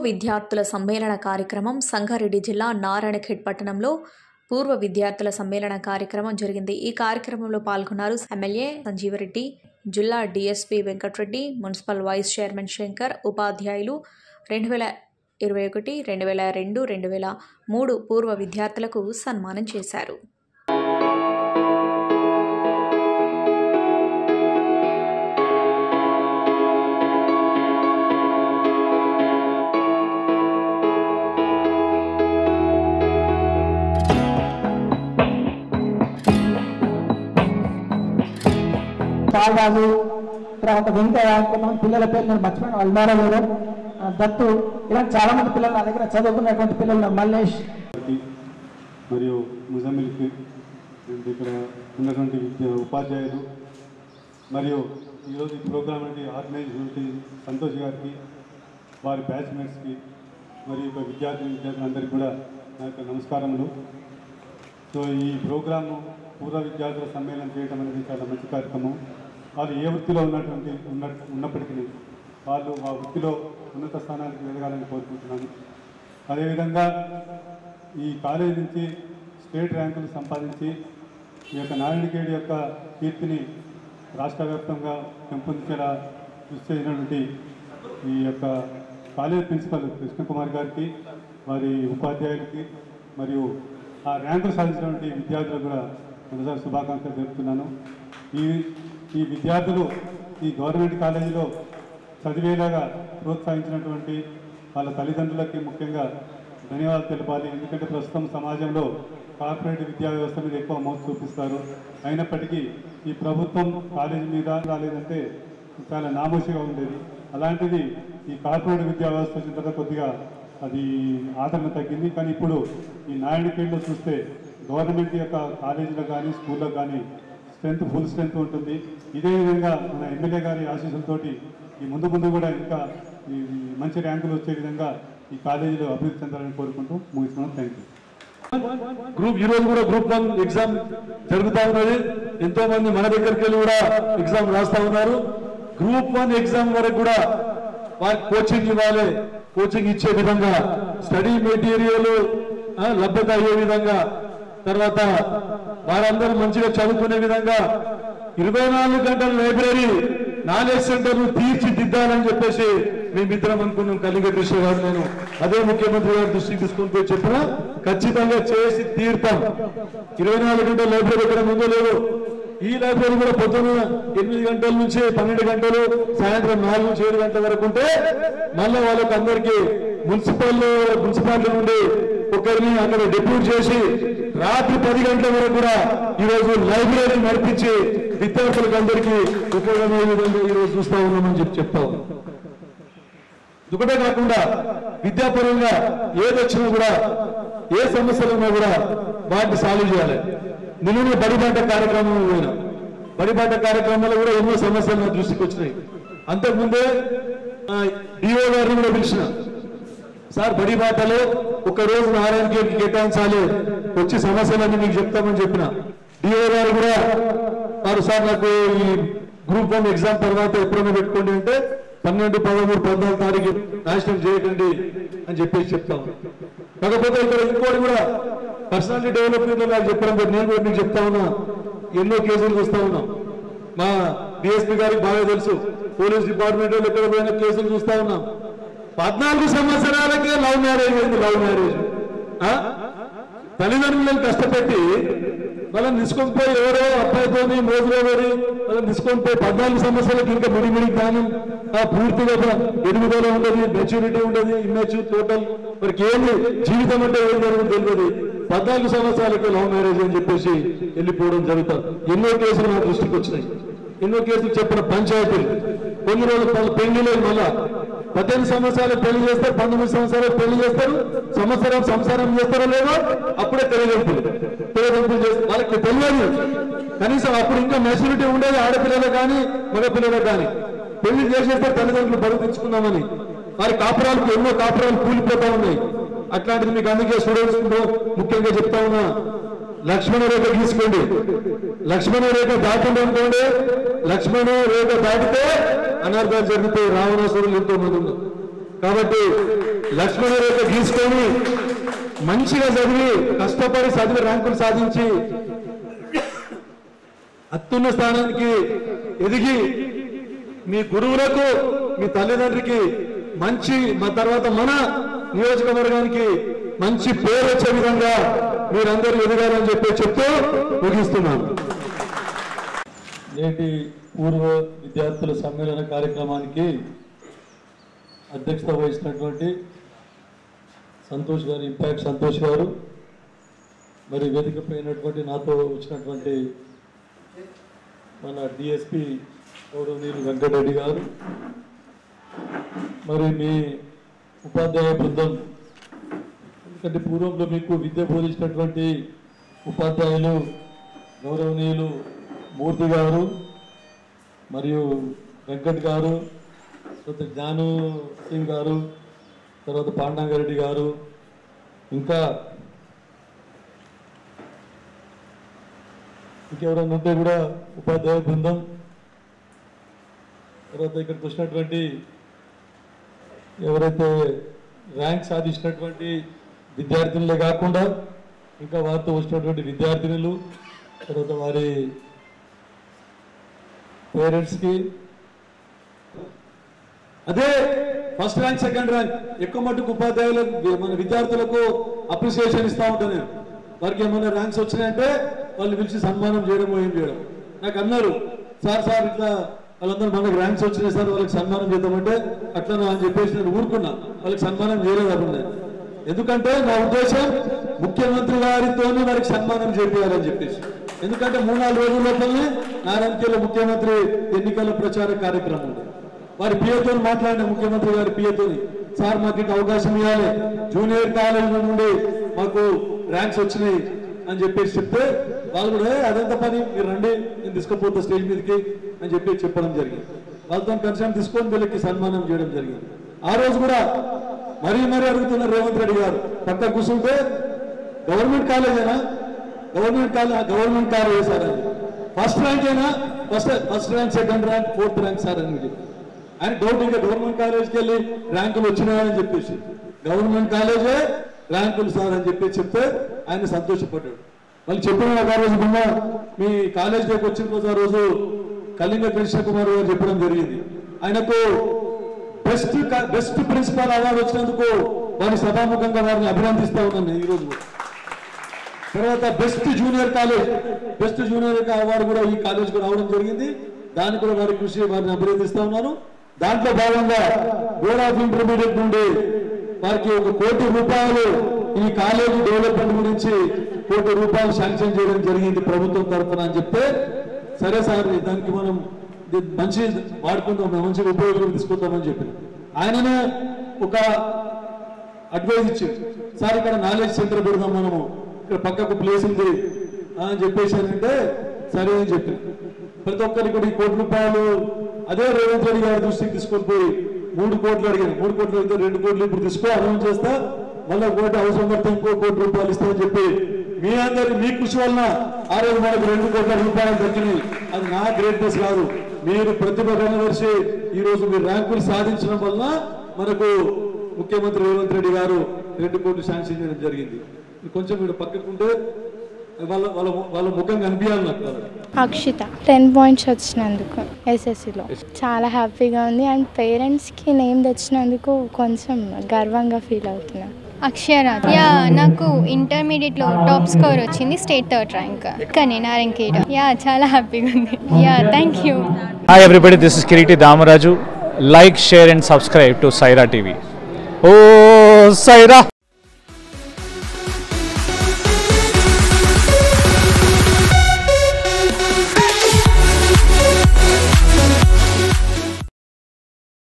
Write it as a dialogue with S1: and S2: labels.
S1: విద్యార్థుల సమ్మేళన కార్యక్రమం సంగారెడ్డి జిల్లా నారాయణఖేడ్ పట్టణంలో పూర్వ విద్యార్థుల సమ్మేళన కార్యక్రమం జరిగింది. ఈ కార్యక్రమంలో పాల్గొన్నారు ఎమ్మెల్యే సంజీవరెడ్డి, జిల్లా DSP Venkatareddy, municipal vice chairman Shankar. ఉపాధ్యాయులు 2021, 2002, 2003 పూర్వ విద్యార్థులకు సన్మానం చేశారు.
S2: చాలరాజు, తర్వాత వెంకయ్య, కొంతమంది పిల్లల పేరు నేను మర్చిపోయాను, అల్మారాలో దత్తు, ఇలాంటి చాలా మంది పిల్లలు నా దగ్గర చదువుకున్నటువంటి పిల్లలు, మల్లేష్
S3: మరియు ముజమ్మిల్కి, ఇక్కడ ఉన్నటువంటి ఉపాధ్యాయులు మరియు ఈరోజు ఈ ప్రోగ్రామ్ నుండి ఆర్గనైజ్ సంతోష్ గారికి, వారి బ్యాచ్మేట్స్కి మరియు విద్యార్థులందరికీ కూడా నా యొక్క నమస్కారములు. సో ఈ ప్రోగ్రాము పూర్వ విద్యార్థుల సమ్మేళనం చేయడం అనేది చాలా మంచి కార్యక్రమం. వాళ్ళు ఏ వృత్తిలో ఉన్నప్పటికీ వాళ్ళు ఆ వృత్తిలో ఉన్నత స్థానానికి ఎదగాలని కోరుకుంటున్నాను. అదేవిధంగా ఈ కాలేజీ నుంచి స్టేట్ ర్యాంకులు సంపాదించి ఈ యొక్క నారాయణఖేడ్ యొక్క కీర్తిని రాష్ట్ర వ్యాప్తంగా పెంపొందించేలా కృషి చేసినటువంటి ఈ యొక్క కాలేజ్ ప్రిన్సిపల్ కృష్ణకుమార్ గారికి, వారి ఉపాధ్యాయులకి మరియు ఆ ర్యాంకులు సాధించినటువంటి విద్యార్థులకు కూడా మొదటిసారి శుభాకాంక్షలు తెలుపుతున్నాను. ఈ విద్యార్థులు ఈ గవర్నమెంట్ కాలేజీలో చదివేలాగా ప్రోత్సహించినటువంటి వాళ్ళ తల్లిదండ్రులకి ముఖ్యంగా ధన్యవాదాలు తెలపాలి. ఎందుకంటే ప్రస్తుతం సమాజంలో కార్పొరేట్ విద్యా వ్యవస్థ మీద ఎక్కువ మోసు చూపిస్తారు. అయినప్పటికీ ఈ ప్రభుత్వం కాలేజీ మీద రాలేదంటే చాలా నామోషిగా ఉండేది. అలాంటిది ఈ కార్పొరేట్ విద్యా వ్యవస్థ వచ్చిన తర్వాత కొద్దిగా అది ఆదరణ తగ్గింది. కానీ ఇప్పుడు ఈ నారాయణఖేడ్లో చూస్తే గవర్నమెంట్ యొక్క కాలేజీలో కానీ స్కూల్లో కానీ ఫుల్ స్ట్రెంత్ ఉంటుంది. ఇదే విధంగా మన ఎమ్మెల్యే గారి ఆశీస్సులతోటి ఈ ముందు కూడా ఇంకా ఈ మంచి ర్యాంకులు వచ్చే విధంగా ఈ కాలేజీలో అభివృద్ధి చెందాలని కోరుకుంటూ ముగిస్తున్నాను. Thank you.
S4: ఈరోజు కూడా గ్రూప్ 1 ఎగ్జామ్ జరుగుతూ ఉన్నది. ఎంతో మంది మన దగ్గరికి వెళ్ళి కూడా ఎగ్జామ్ రాస్తూ ఉన్నారు. గ్రూప్ 1 ఎగ్జామ్ వరకు కూడా వారికి కోచింగ్ ఇవ్వాలి. కోచింగ్ ఇచ్చే విధంగా స్టడీ మెటీరియల్ లభ్యత అయ్యే విధంగా, తర్వాత వారందరూ మంచిగా చదువుకునే విధంగా 24 గంటల లైబ్రరీ నాలెడ్జ్ సెంటర్ను తీర్చిదిద్దాలని చెప్పేసి మేమిద్దరం అనుకున్నాం. కలిగ కృష్ణ గారు, నేను అదే ముఖ్యమంత్రి గారి దృష్టికి తీసుకొని పోయి చెప్పినా ఖచ్చితంగా చేసి తీర్థం. 24 గంటల లైబ్రరీ ఇక్కడ ముందు లేదు. ఈ లైబ్రరీ కూడా పొద్దున్న 8 గంటల నుంచి 12 గంటలు, సాయంత్రం 4 నుంచి 7 గంటల వరకు ఉంటే మళ్ళీ వాళ్ళకి అందరికీ మున్సిపాలిటీ నుండి ఒకరిని అక్కడ డిప్యూట్ చేసి రాత్రి 10 గంటల వరకు కూడా ఈరోజు లైబ్రరీ నడిపించి విద్యార్థులకు అందరికీ ఉపయోగమయ్యే విధంగా ఈరోజు చూస్తా ఉన్నామని చెప్తా ఉన్నాం. ఒకటే కాకుండా విద్యాపరంగా ఏదొచ్చినా కూడా, ఏ సమస్యలు ఉన్నా కూడా వాటిని సాల్వ్ చేయాలి. నిన్న బడిబాట కార్యక్రమం పోయినా, బడిబాట కార్యక్రమంలో కూడా ఎన్నో సమస్యలు నా దృష్టికి వచ్చినాయి. అంతకుముందే డిఓ గారిని కూడా పిలిచిన, సార్ బడిబాటలో ఒకరోజు నారాయణఖేడ్కి కేటాయించాలి, వచ్చి సమస్యలన్నీ మీకు చెప్తామని చెప్పిన. డిఓ గారు కూడా వారు, సార్ నాకు ఈ గ్రూప్ 1 ఎగ్జామ్ తర్వాత ఎప్పుడైనా పెట్టుకోండి అంటే 12, 13, 14 తారీఖు నాశనం చేయకండి అని చెప్పేసి చెప్తాము. కాకపోతే ఇక్కడ ఇంకోటి కూడా పర్సనాలిటీ డెవలప్మెంట్ నాకు చెప్పడం, నేను కూడా మీకు చెప్తా ఉన్నా, ఎన్నో కేసులు చూస్తా ఉన్నాం. మా డిఎస్పీ గారికి బాగా తెలుసు, పోలీస్ డిపార్ట్మెంట్ వాళ్ళు ఎక్కడ పోయిన కేసులు చూస్తా ఉన్నాం. 14 సంవత్సరాలకే లవ్ మ్యారేజ్ అయింది. లవ్ మ్యారేజ్ తల్లిదండ్రులను కష్టపెట్టి వాళ్ళని తీసుకొని పోయి ఎవరో అబ్బాయితోని మోజులో పడి వాళ్ళని తీసుకొని పోయి 14 సంవత్సరాలకి ఇంకా మిడిమిడి జ్ఞానం పూర్తిగా ఎదుగుదల ఉండదు, మెచ్యూరిటీ ఉండదు, ఇమ్మెచ్యూర్ టోటల్, మనకి ఏంది జీవితం అంటే ఏం జరుగుతుంది తెలియదు. 14 సంవత్సరాలకి లవ్ మ్యారేజ్ అని చెప్పేసి వెళ్ళిపోవడం జరుగుతుంది. ఎన్నో కేసులు నా దృష్టికి వచ్చినాయి. ఎన్నో కేసులు చెప్పిన పంచాయతీలు కొన్ని రోజులు పెళ్లి లేదు, మళ్ళా 18 సంవత్సరాలు పెళ్లి చేస్తారు, 19 సంవత్సరాలు పెళ్లి చేస్తారు, సంసారం చేస్తారో లేదో అప్పుడే తెలియజెంపులు చేస్తారు. వాళ్ళకి తెలియదు కనీసం అప్పుడు ఇంకా మెచ్యూరిటీ ఉండేది ఆడపిల్లలు కానీ మగపిల్లలు కానీ. పెళ్లి చేసేస్తారు తల్లిదండ్రులు బరువు తెచ్చుకుందామని. వారి కాపురాలకు ఎన్నో కాపురాలు కూలిపోతా ఉన్నాయి. అట్లాంటిది మీకు అందుకే స్టూడెంట్స్ ముఖ్యంగా చెప్తా ఉన్నా, లక్ష్మణ రేఖ గీసుకోండి. లక్ష్మణ రేఖ దాటండి అనుకోండి, లక్ష్మణ రేఖ దాటితే అనర్థాలు జరుగుతాయి. రావణాసురులు ఎంతో మంది ఉన్నారు. కాబట్టి లక్ష్మణ రేఖ గీసుకొని మంచిగా చదివి కష్టపడి చదివి ర్యాంకులు సాధించి అత్యున్న స్థానానికి ఎదిగి మీ గురువులకు మీ తల్లిదండ్రికి మంచి తర్వాత మన నియోజకవర్గానికి మంచి పేరు వచ్చే విధంగా మీరందరూ ఎదగాలని చెప్తూ ముగిస్తున్నాను. నేటి పూర్వ విద్యార్థుల సమ్మేళన కార్యక్రమానికి అధ్యక్షత వహిస్తున్నటువంటి సంతోష్ గారు, ఇంపాక్ట్ సంతోష్ గారు, మరి వేదికపైనటువంటి నాతో వచ్చినటువంటి మన డిఎస్పి గౌరవనీయులు వెంకటరెడ్డి గారు, మరి మీ ఉపాధ్యాయ బృందం, ఎందుకంటే పూర్వంలో మీకు విద్య బోధించినటువంటి ఉపాధ్యాయులు గౌరవనీయులు మూర్తి గారు మరియు వెంకట్ గారు, తర్వాత జ్ఞాను సింగ్ గారు, తర్వాత పాండాంగారెడ్డి గారు, ఇంకా ఇంకెవరైనా ఉంటే కూడా ఉపాధ్యాయ బృందం, తర్వాత ఇక్కడికి వచ్చినటువంటి ఎవరైతే ర్యాంక్ సాధించినటువంటి విద్యార్థినులే కాకుండా ఇంకా వారితో వచ్చినటువంటి విద్యార్థినులు, తర్వాత వారి పేరెంట్స్కి, అదే ఫస్ట్ ర్యాంక్ సెకండ్ ర్యాంక్ ఎక్కువ మట్టుకు ఉపాధ్యాయులకు మన విద్యార్థులకు అప్రిసియేషన్ ఇస్తూ ఉంటాను నేను. వారికి ఏమైనా ర్యాంక్స్ వచ్చినాయంటే వాళ్ళు పిలిచి సన్మానం చేయడం ఏం చేయడం. నాకు అన్నారు, సార్ ఇట్లా వాళ్ళందరూ మనకు ర్యాంక్స్ వచ్చినాయి సార్, వాళ్ళకి సన్మానం చేద్దామంటే అట్లా అని చెప్పేసి నేను ఊరుకున్నా. వాళ్ళకి సన్మానం చేయలేదు అప్పుడు. ఎందుకంటే నా ఉద్దేశం ముఖ్యమంత్రి గారితోనే వారికి సన్మానం చేయాలని చెప్పేసి. ఎందుకంటే 3-4 రోజుల లోపలనే నారాయణఖేడ్లో ముఖ్యమంత్రి ఎన్నికల ప్రచార కార్యక్రమం ఉంది. వారి పిఏతో మాట్లాడిన ముఖ్యమంత్రి గారి పిఏతో, సార్ మాకు ఇటు అవకాశం ఇవ్వాలి, జూనియర్ కాలేజ్ నుండి మాకు ర్యాంక్స్ వచ్చినాయి అని చెప్పేసి చెప్తే వాళ్ళు కూడా అదంత పని, మీరు రండి నేను తీసుకుపోతా స్టేజ్ మీదకి అని చెప్పి చెప్పడం జరిగింది. వాళ్ళతో కన్సర్న్ తీసుకొని వీళ్ళకి సన్మానం చేయడం జరిగింది. ఆ రోజు కూడా మరీ అడుగుతున్నారు రేవంత్ రెడ్డి గారు, పక్క కూర్చుంటే గవర్నమెంట్ కాలేజేనా, గవర్నమెంట్ కాలేజ్ సార్ అని, ఫస్ట్ ర్యాంక్ అయినా first rank second rank fourth rank sir అని ఆయన డౌట్. ఇంకా గవర్నమెంట్ కాలేజ్కి వెళ్ళి ర్యాంకులు వచ్చినాయని చెప్పేసి, గవర్నమెంట్ కాలేజే ర్యాంకులు సార్ అని చెప్పి చెప్తే ఆయన సంతోషపడ్డాడు. వాళ్ళు చెప్పిన ఆ రోజు కూడా మీ కాలేజ్ డేకి వచ్చిన రోజు ఆ రోజు కళింగ కృష్ణ కుమార్ గారు చెప్పడం జరిగింది. ఆయనకు బెస్ట్ ప్రిన్సిపాల్ అవార్డు వచ్చినందుకు వారి సభాముఖంగా వారిని అభినందిస్తా ఉన్నాను ఈ రోజు. తర్వాత బెస్ట్ జూనియర్ అవార్డు కూడా ఈ కాలేజ్కు రావడం జరిగింది. దానికి కూడా వారి కృషి, వారిని అభినందిస్తా ఉన్నాను. దాంట్లో భాగంగా బోర్డ్ ఆఫ్ ఇంటర్మీడియట్ నుండి వారికి 1 కోటి రూపాయలు ఈ కాలేజీ డెవలప్మెంట్ గురించి 1 కోటి రూపాయలు శాంక్షన్ చేయడం జరిగింది ప్రభుత్వం తరఫున అని చెప్తే, సరే సార్ దానికి మనం మంచి వాడుకుందాం, మంచిగా ఉపయోగం తీసుకుందామని చెప్పి ఆయననే ఒక అడ్వైజ్ ఇచ్చింది. సార్ ఇక్కడ నాలెడ్జ్ సెంటర్ పెడదాం, మనము ఇక్కడ పక్కకు ప్లేస్ ఉంది అని చెప్పేసి అంటే సరే అని చెప్పి ప్రతి ఒక్కరికి కూడా 1 కోటి రూపాయలు అదే రేవంత్ రెడ్డి గారి దృష్టికి తీసుకొని పోయి 3 కోట్లు అడిగాను. 3 కోట్లు అయితే 2 కోట్లు ఇప్పుడు తీసుకో అనౌన్స్ చేస్తా, మళ్ళీ 1 కోటి అవసరం పడితే ఇంకో 1 కోటి రూపాయలు ఇస్తామని చెప్పి మీ అందరి మీ కృషి వలన ఆ రోజు మనకు 2 కోట్ల రూపాయలు దక్కినాయి. అది నా గ్రేట్నెస్ కాదు, మీరు ప్రతిభ కనబరిచి ఈ రోజు మీరు ర్యాంకులు సాధించడం వలన మనకు ముఖ్యమంత్రి రేవంత్ రెడ్డి గారు 2 కోట్లు శాంక్షన్ చేయడం జరిగింది. కొంచెం మీరు పక్కకుంటే వాళ్ళ ముఖం కనిపించాలన్నారు.
S5: అక్షిత 10 పాయింట్స్ వచ్చినందుకు ఎస్ఎస్సిలో చాలా హ్యాపీగా ఉంది. అండ్ పేరెంట్స్కి నేమ్ తెచ్చినందుకు కొంచెం గర్వంగా ఫీల్ అవుతున్నాను.
S6: అక్షర, నాకు ఇంటర్మీడియట్లో టాప్ స్కోర్ వచ్చింది, స్టేట్ 3rd ర్యాంక్. కానీ నారాయణఖేడ్ చాలా హ్యాపీగా ఉంది. Thank you.
S7: Hi everybody, this is Kireeti Damaraju. Like, share and subscribe to Saira TV. ఓ సైరా.